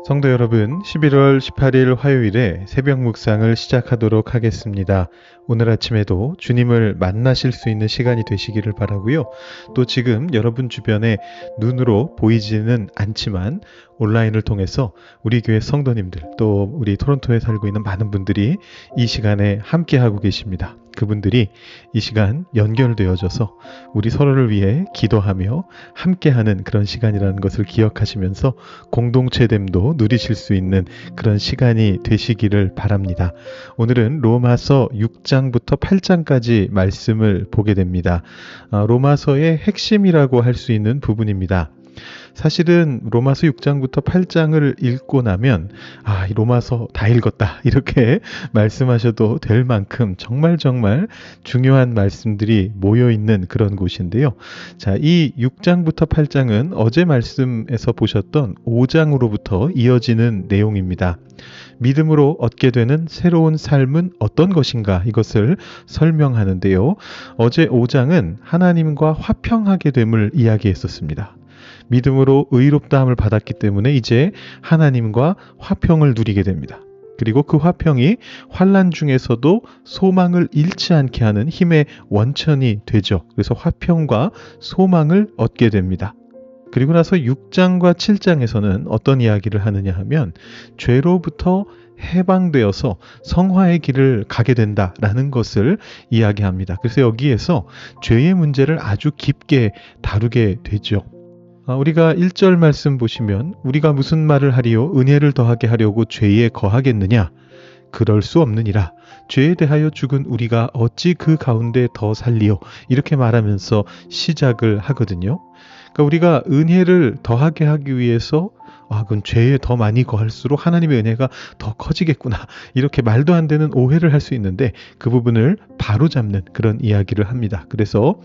성도 여러분, 11월 18일 화요일에 새벽 묵상을 시작하도록 하겠습니다. 오늘 아침에도 주님을 만나실 수 있는 시간이 되시기를 바라고요. 또 지금 여러분 주변에 눈으로 보이지는 않지만 온라인을 통해서 우리 교회 성도님들 또 우리 토론토에 살고 있는 많은 분들이 이 시간에 함께하고 계십니다. 그분들이 이 시간 연결되어져서 우리 서로를 위해 기도하며 함께하는 그런 시간이라는 것을 기억하시면서 공동체됨도 누리실 수 있는 그런 시간이 되시기를 바랍니다. 오늘은 로마서 6장부터 8장까지 말씀을 보게 됩니다. 로마서의 핵심이라고 할 수 있는 부분입니다. 사실은 로마서 6장부터 8장을 읽고 나면 이 로마서 다 읽었다 이렇게 말씀하셔도 될 만큼 정말 중요한 말씀들이 모여있는 그런 곳인데요. 자, 이 6장부터 8장은 어제 말씀에서 보셨던 5장으로부터 이어지는 내용입니다. 믿음으로 얻게 되는 새로운 삶은 어떤 것인가 이것을 설명하는데요. 어제 5장은 하나님과 화평하게 됨을 이야기했었습니다. 믿음으로 의롭다함을 받았기 때문에 이제 하나님과 화평을 누리게 됩니다. 그리고 그 화평이 환난 중에서도 소망을 잃지 않게 하는 힘의 원천이 되죠. 그래서 화평과 소망을 얻게 됩니다. 그리고 나서 6장과 7장에서는 어떤 이야기를 하느냐 하면 죄로부터 해방되어서 성화의 길을 가게 된다라는 것을 이야기합니다. 그래서 여기에서 죄의 문제를 아주 깊게 다루게 되죠. 우리가 1절 말씀 보시면 우리가 무슨 말을 하리요? 은혜를 더하게 하려고 죄에 거하겠느냐? 그럴 수 없느니라. 죄에 대하여 죽은 우리가 어찌 그 가운데 더 살리요? 이렇게 말하면서 시작을 하거든요. 그러니까 우리가 은혜를 더하게 하기 위해서 그건 죄에 더 많이 거할수록 하나님의 은혜가 더 커지겠구나. 이렇게 말도 안 되는 오해를 할 수 있는데 그 부분을 바로잡는 그런 이야기를 합니다. 그래서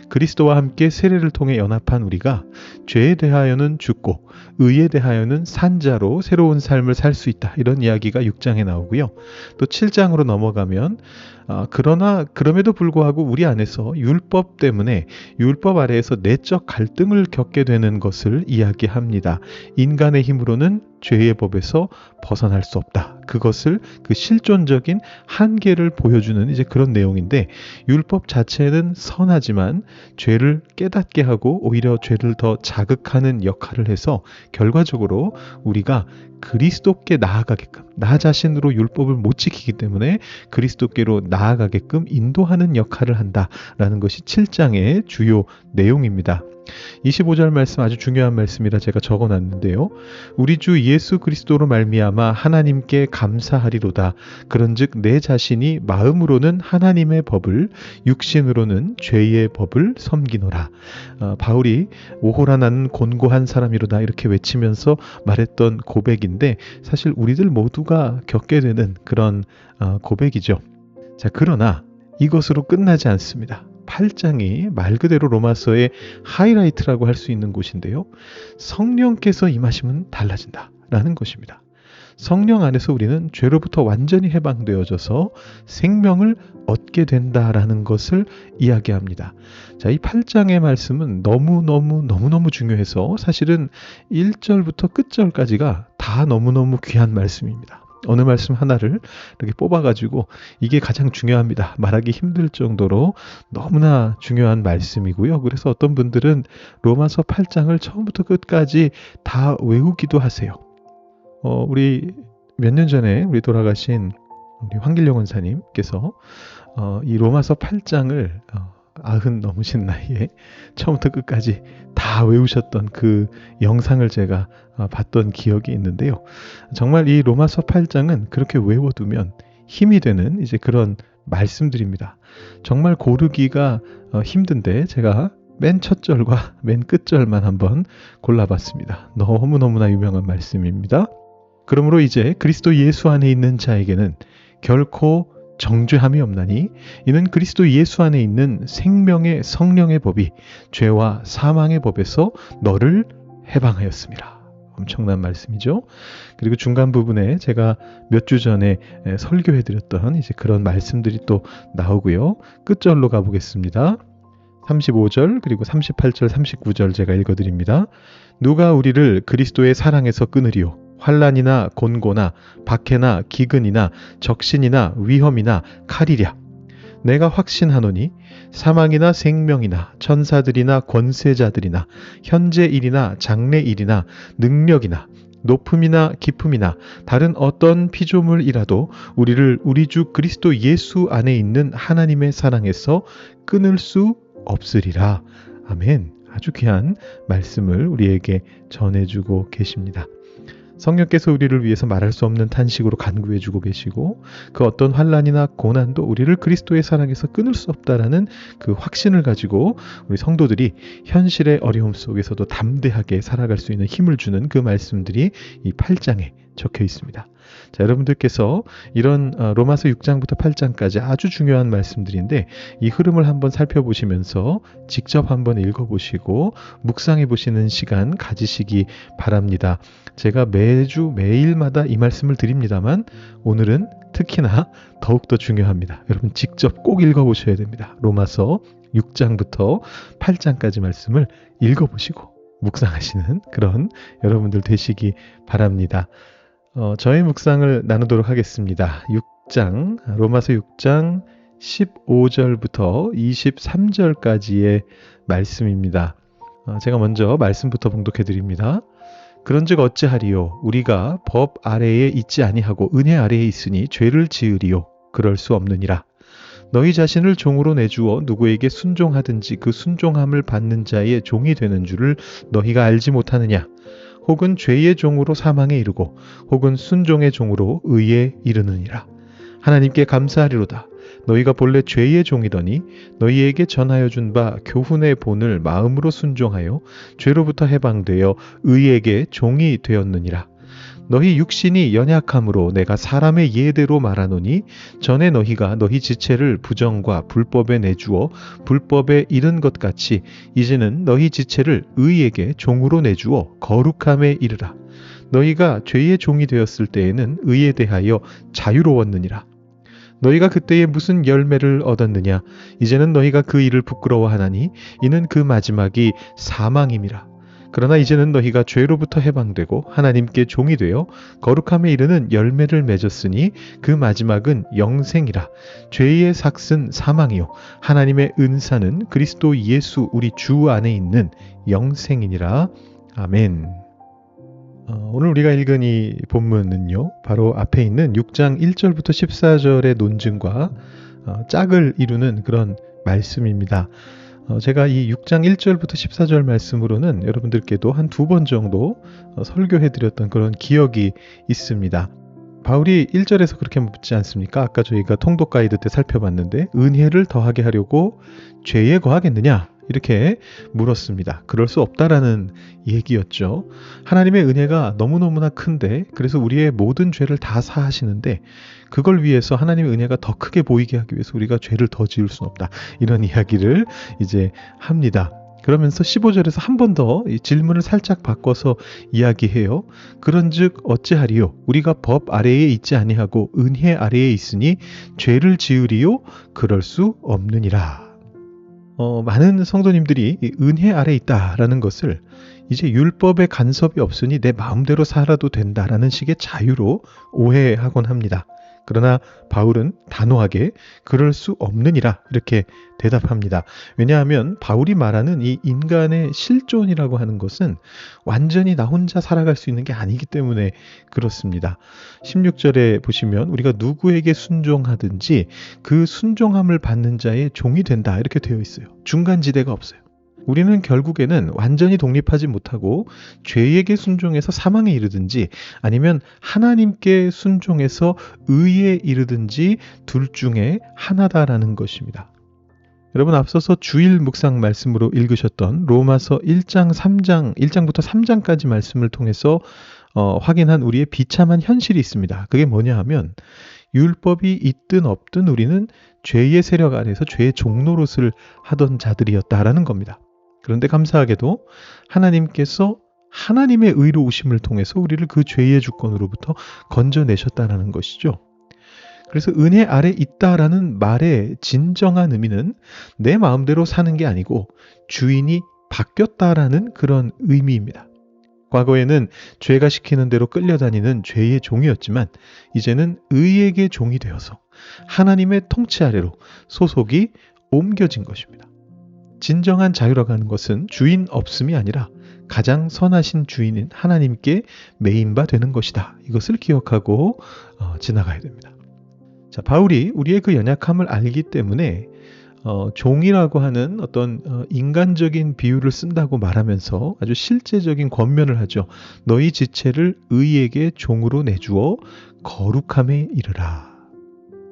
그리스도와 함께 세례를 통해 연합한 우리가 죄에 대하여는 죽고 의에 대하여는 산 자로 새로운 삶을 살 수 있다. 이런 이야기가 6장에 나오고요. 또 7장으로 넘어가면 그러나 그럼에도 불구하고 우리 안에서 율법 때문에 율법 아래에서 내적 갈등을 겪게 되는 것을 이야기합니다. 인간의 힘으로는 죄의 법에서 벗어날 수 없다. 그것을 그 실존적인 한계를 보여주는 이제 그런 내용인데 율법 자체는 선하지만 죄를 깨닫게 하고 오히려 죄를 더 자극하는 역할을 해서 결과적으로 우리가 그리스도께 나아가게끔 나 자신으로 율법을 못 지키기 때문에 그리스도께로 나아가게끔 인도하는 역할을 한다라는 것이 7장의 주요 내용입니다. 25절 말씀 아주 중요한 말씀이라 제가 적어놨는데요. 우리 주 예수 그리스도로 말미암아 하나님께 감사하리로다. 그런즉 내 자신이 마음으로는 하나님의 법을 육신으로는 죄의 법을 섬기노라. 바울이 오호라 나는 곤고한 사람이로다 이렇게 외치면서 말했던 고백인데 사실 우리들 모두가 겪게 되는 그런 고백이죠. 자, 그러나 이것으로 끝나지 않습니다. 8장이 말 그대로 로마서의 하이라이트라고 할 수 있는 곳인데요. 성령께서 임하시면 달라진다라는 것입니다. 성령 안에서 우리는 죄로부터 완전히 해방되어져서 생명을 얻게 된다라는 것을 이야기합니다. 자, 이 8장의 말씀은 너무너무 중요해서 사실은 1절부터 끝절까지가 다 너무너무 귀한 말씀입니다. 어느 말씀 하나를 이렇게 뽑아가지고 이게 가장 중요합니다. 말하기 힘들 정도로 너무나 중요한 말씀이고요. 그래서 어떤 분들은 로마서 8장을 처음부터 끝까지 다 외우기도 하세요. 우리 몇 년 전에 우리 돌아가신 우리 황길영 원사님께서 이 로마서 8장을 90 넘으신 나이에 처음부터 끝까지 다 외우셨던 그 영상을 제가 봤던 기억이 있는데요. 정말 이 로마서 8장은 그렇게 외워두면 힘이 되는 이제 그런 말씀들입니다. 정말 고르기가 힘든데 제가 맨 첫 절과 맨 끝절만 한번 골라봤습니다. 너무너무나 유명한 말씀입니다. 그러므로 이제 그리스도 예수 안에 있는 자에게는 결코 정죄함이 없나니 이는 그리스도 예수 안에 있는 생명의 성령의 법이 죄와 사망의 법에서 너를 해방하였습니다. 엄청난 말씀이죠. 그리고 중간 부분에 제가 몇 주 전에 설교해드렸던 이제 그런 말씀들이 또 나오고요. 끝절로 가보겠습니다. 35절 그리고 38절 39절 제가 읽어드립니다. 누가 우리를 그리스도의 사랑에서 끊으리요? 환난이나 곤고나 박해나 기근이나 적신이나 위험이나 칼이랴. 내가 확신하노니 사망이나 생명이나 천사들이나 권세자들이나 현재일이나 장래일이나 능력이나 높음이나 깊음이나 다른 어떤 피조물이라도 우리를 우리 주 그리스도 예수 안에 있는 하나님의 사랑에서 끊을 수 없으리라. 아멘. 아주 귀한 말씀을 우리에게 전해주고 계십니다. 성령께서 우리를 위해서 말할 수 없는 탄식으로 간구해주고 계시고 그 어떤 환난이나 고난도 우리를 그리스도의 사랑에서 끊을 수 없다라는 그 확신을 가지고 우리 성도들이 현실의 어려움 속에서도 담대하게 살아갈 수 있는 힘을 주는 그 말씀들이 이 8장에 적혀 있습니다. 자, 여러분들께서 이런 로마서 6장부터 8장까지 아주 중요한 말씀들인데 이 흐름을 한번 살펴보시면서 직접 한번 읽어보시고 묵상해 보시는 시간 가지시기 바랍니다. 제가 매일마다 이 말씀을 드립니다만 오늘은 특히나 더욱더 중요합니다. 여러분 직접 꼭 읽어보셔야 됩니다. 로마서 6장부터 8장까지 말씀을 읽어보시고 묵상하시는 그런 여러분들 되시기 바랍니다. 저의 묵상을 나누도록 하겠습니다. 로마서 6장 15절부터 23절까지의 말씀입니다. 제가 먼저 말씀부터 봉독해 드립니다. 그런즉 어찌하리요? 우리가 법 아래에 있지 아니하고 은혜 아래에 있으니 죄를 지으리요? 그럴 수 없느니라. 너희 자신을 종으로 내주어 누구에게 순종하든지 그 순종함을 받는 자의 종이 되는 줄을 너희가 알지 못하느냐? 혹은 죄의 종으로 사망에 이르고 혹은 순종의 종으로 의에 이르느니라. 하나님께 감사하리로다. 너희가 본래 죄의 종이더니 너희에게 전하여 준 바 교훈의 본을 마음으로 순종하여 죄로부터 해방되어 의에게 종이 되었느니라. 너희 육신이 연약함으로 내가 사람의 예대로 말하노니 전에 너희가 너희 지체를 부정과 불법에 내주어 불법에 이른 것 같이 이제는 너희 지체를 의에게 종으로 내주어 거룩함에 이르라. 너희가 죄의 종이 되었을 때에는 의에 대하여 자유로웠느니라. 너희가 그때에 무슨 열매를 얻었느냐? 이제는 너희가 그 일을 부끄러워하나니 이는 그 마지막이 사망임이라. 그러나 이제는 너희가 죄로부터 해방되고 하나님께 종이 되어 거룩함에 이르는 열매를 맺었으니 그 마지막은 영생이라. 죄의 삭은 사망이요 하나님의 은사는 그리스도 예수 우리 주 안에 있는 영생이니라. 아멘. 오늘 우리가 읽은 이 본문은요, 바로 앞에 있는 6장 1절부터 14절의 논증과 짝을 이루는 그런 말씀입니다. 제가 이 6장 1절부터 14절 말씀으로는 여러분들께도 한 2번 정도 설교해드렸던 그런 기억이 있습니다. 바울이 1절에서 그렇게 묻지 않습니까? 아까 저희가 통독 가이드 때 살펴봤는데 은혜를 더하게 하려고 죄에 거하겠느냐? 이렇게 물었습니다. 그럴 수 없다라는 얘기였죠. 하나님의 은혜가 너무너무나 큰데 그래서 우리의 모든 죄를 다 사하시는데 그걸 위해서 하나님의 은혜가 더 크게 보이게 하기 위해서 우리가 죄를 더 지을 수는 없다. 이런 이야기를 이제 합니다. 그러면서 15절에서 한 번 더 이 질문을 살짝 바꿔서 이야기해요. 그런즉 어찌하리요? 우리가 법 아래에 있지 아니하고 은혜 아래에 있으니 죄를 지으리요? 그럴 수 없느니라. 많은 성도님들이 이 은혜 아래 있다라는 것을 이제 율법의 간섭이 없으니 내 마음대로 살아도 된다라는 식의 자유로 오해하곤 합니다. 그러나 바울은 단호하게 그럴 수 없느니라 이렇게 대답합니다. 왜냐하면 바울이 말하는 이 인간의 실존이라고 하는 것은 완전히 나 혼자 살아갈 수 있는 게 아니기 때문에 그렇습니다. 16절에 보시면 우리가 누구에게 순종하든지 그 순종함을 받는 자의 종이 된다 이렇게 되어 있어요. 중간지대가 없어요. 우리는 결국에는 완전히 독립하지 못하고 죄에게 순종해서 사망에 이르든지 아니면 하나님께 순종해서 의에 이르든지 둘 중에 하나다라는 것입니다. 여러분 앞서서 주일 묵상 말씀으로 읽으셨던 로마서 1장부터 3장까지 말씀을 통해서 확인한 우리의 비참한 현실이 있습니다. 그게 뭐냐 하면 율법이 있든 없든 우리는 죄의 세력 아래서 죄의 종노릇을 하던 자들이었다라는 겁니다. 그런데 감사하게도 하나님께서 하나님의 의로우심을 통해서 우리를 그 죄의 주권으로부터 건져내셨다는 것이죠. 그래서 은혜 아래 있다라는 말의 진정한 의미는 내 마음대로 사는 게 아니고 주인이 바뀌었다라는 그런 의미입니다. 과거에는 죄가 시키는 대로 끌려다니는 죄의 종이었지만 이제는 의에게 종이 되어서 하나님의 통치 아래로 소속이 옮겨진 것입니다. 진정한 자유라고 하는 것은 주인 없음이 아니라 가장 선하신 주인인 하나님께 매인바 되는 것이다. 이것을 기억하고 지나가야 됩니다. 자, 바울이 우리의 그 연약함을 알기 때문에 종이라고 하는 어떤 인간적인 비유를 쓴다고 말하면서 아주 실제적인 권면을 하죠. 너희 지체를 의에게 종으로 내주어 거룩함에 이르라.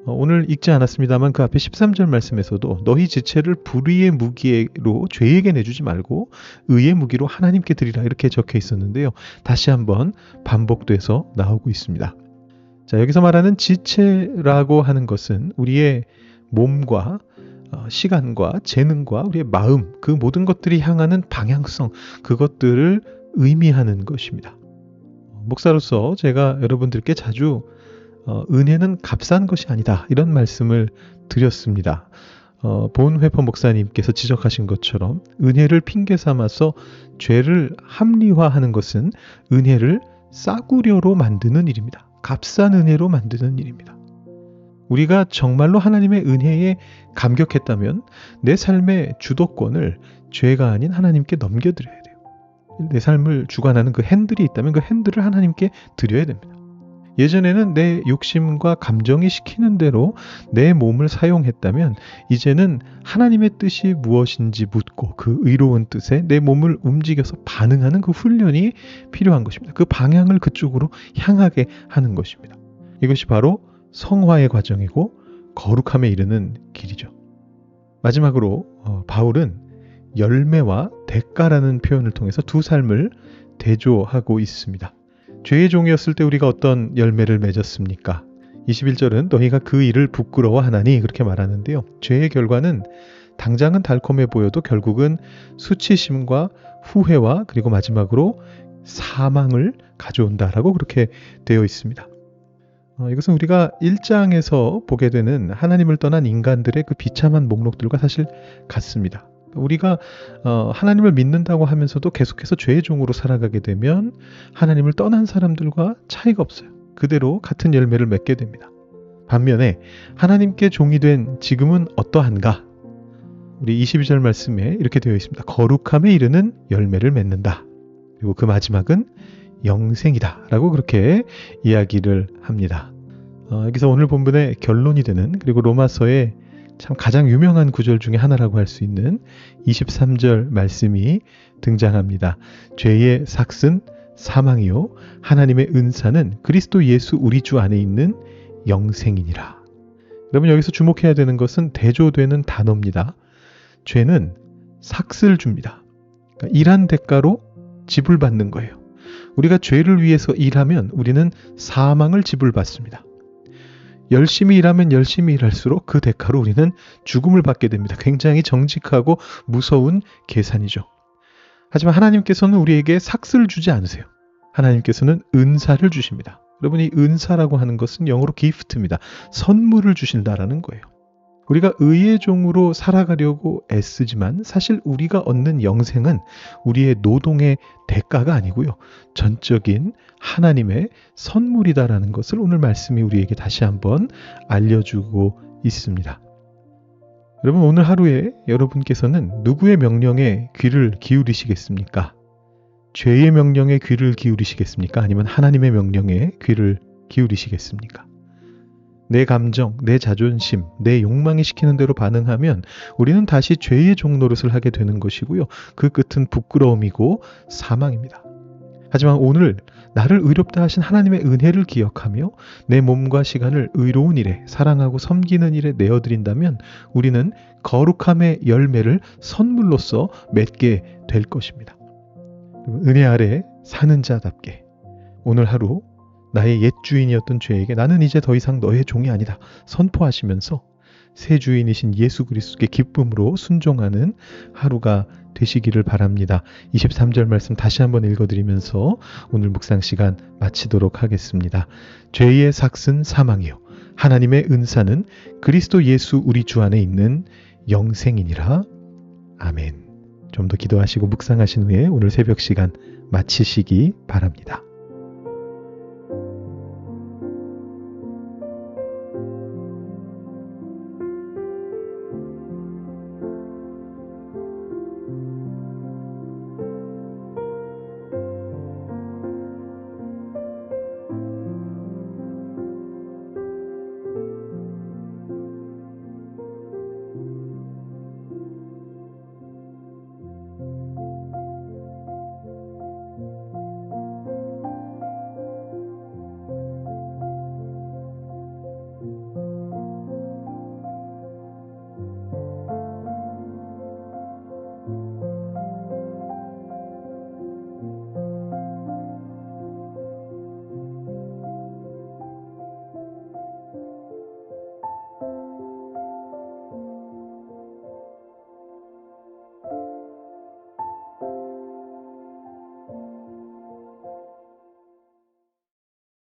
오늘 읽지 않았습니다만 그 앞에 13절 말씀에서도 너희 지체를 불의의 무기로 죄에게 내주지 말고 의의 무기로 하나님께 드리라 이렇게 적혀 있었는데요. 다시 한번 반복돼서 나오고 있습니다. 자, 여기서 말하는 지체라고 하는 것은 우리의 몸과 시간과 재능과 우리의 마음, 그 모든 것들이 향하는 방향성, 그것들을 의미하는 것입니다. 목사로서 제가 여러분들께 자주 은혜는 값싼 것이 아니다 이런 말씀을 드렸습니다. 본회퍼 목사님께서 지적하신 것처럼 은혜를 핑계 삼아서 죄를 합리화하는 것은 은혜를 싸구려로 만드는 일입니다. 값싼 은혜로 만드는 일입니다. 우리가 정말로 하나님의 은혜에 감격했다면 내 삶의 주도권을 죄가 아닌 하나님께 넘겨드려야 돼요. 내 삶을 주관하는 그 핸들이 있다면 그 핸들을 하나님께 드려야 됩니다. 예전에는 내 욕심과 감정이 시키는 대로 내 몸을 사용했다면 이제는 하나님의 뜻이 무엇인지 묻고 그 의로운 뜻에 내 몸을 움직여서 반응하는 그 훈련이 필요한 것입니다. 그 방향을 그쪽으로 향하게 하는 것입니다. 이것이 바로 성화의 과정이고 거룩함에 이르는 길이죠. 마지막으로 바울은 열매와 대가라는 표현을 통해서 두 삶을 대조하고 있습니다. 죄의 종이었을 때 우리가 어떤 열매를 맺었습니까? 21절은 너희가 그 일을 부끄러워하나니 그렇게 말하는데요. 죄의 결과는 당장은 달콤해 보여도 결국은 수치심과 후회와 그리고 마지막으로 사망을 가져온다라고 그렇게 되어 있습니다. 이것은 우리가 1장에서 보게 되는 하나님을 떠난 인간들의 그 비참한 목록들과 사실 같습니다. 우리가 하나님을 믿는다고 하면서도 계속해서 죄의 종으로 살아가게 되면 하나님을 떠난 사람들과 차이가 없어요. 그대로 같은 열매를 맺게 됩니다. 반면에 하나님께 종이 된 지금은 어떠한가? 우리 22절 말씀에 이렇게 되어 있습니다. 거룩함에 이르는 열매를 맺는다. 그리고 그 마지막은 영생이다 라고 그렇게 이야기를 합니다. 여기서 오늘 본문의 결론이 되는 그리고 로마서의 참 가장 유명한 구절 중에 하나라고 할 수 있는 23절 말씀이 등장합니다. 죄의 삭은 사망이요 하나님의 은사는 그리스도 예수 우리 주 안에 있는 영생이니라. 여러분 여기서 주목해야 되는 것은 대조되는 단어입니다. 죄는 삭을 줍니다. 그러니까 일한 대가로 지불받는 거예요. 우리가 죄를 위해서 일하면 우리는 사망을 지불받습니다. 열심히 일하면 열심히 일할수록 그 대가로 우리는 죽음을 받게 됩니다. 굉장히 정직하고 무서운 계산이죠. 하지만 하나님께서는 우리에게 삭을 주지 않으세요. 하나님께서는 은사를 주십니다. 여러분 이 은사라고 하는 것은 영어로 기프트입니다. 선물을 주신다라는 거예요. 우리가 의의 종으로 살아가려고 애쓰지만 사실 우리가 얻는 영생은 우리의 노동의 대가가 아니고요. 전적인 하나님의 선물이다라는 것을 오늘 말씀이 우리에게 다시 한번 알려주고 있습니다. 여러분 오늘 하루에 여러분께서는 누구의 명령에 귀를 기울이시겠습니까? 죄의 명령에 귀를 기울이시겠습니까? 아니면 하나님의 명령에 귀를 기울이시겠습니까? 내 감정, 내 자존심, 내 욕망이 시키는 대로 반응하면 우리는 다시 죄의 종노릇을 하게 되는 것이고요. 그 끝은 부끄러움이고 사망입니다. 하지만 오늘 나를 의롭다 하신 하나님의 은혜를 기억하며 내 몸과 시간을 의로운 일에 사랑하고 섬기는 일에 내어드린다면 우리는 거룩함의 열매를 선물로서 맺게 될 것입니다. 은혜 아래 사는 자답게 오늘 하루 나의 옛 주인이었던 죄에게 나는 이제 더 이상 너의 종이 아니다 선포하시면서 새 주인이신 예수 그리스도께 기쁨으로 순종하는 하루가 되시기를 바랍니다. 23절 말씀 다시 한번 읽어드리면서 오늘 묵상 시간 마치도록 하겠습니다. 죄의 삭은 사망이요 하나님의 은사는 그리스도 예수 우리 주 안에 있는 영생이니라. 아멘. 좀 더 기도하시고 묵상하신 후에 오늘 새벽 시간 마치시기 바랍니다.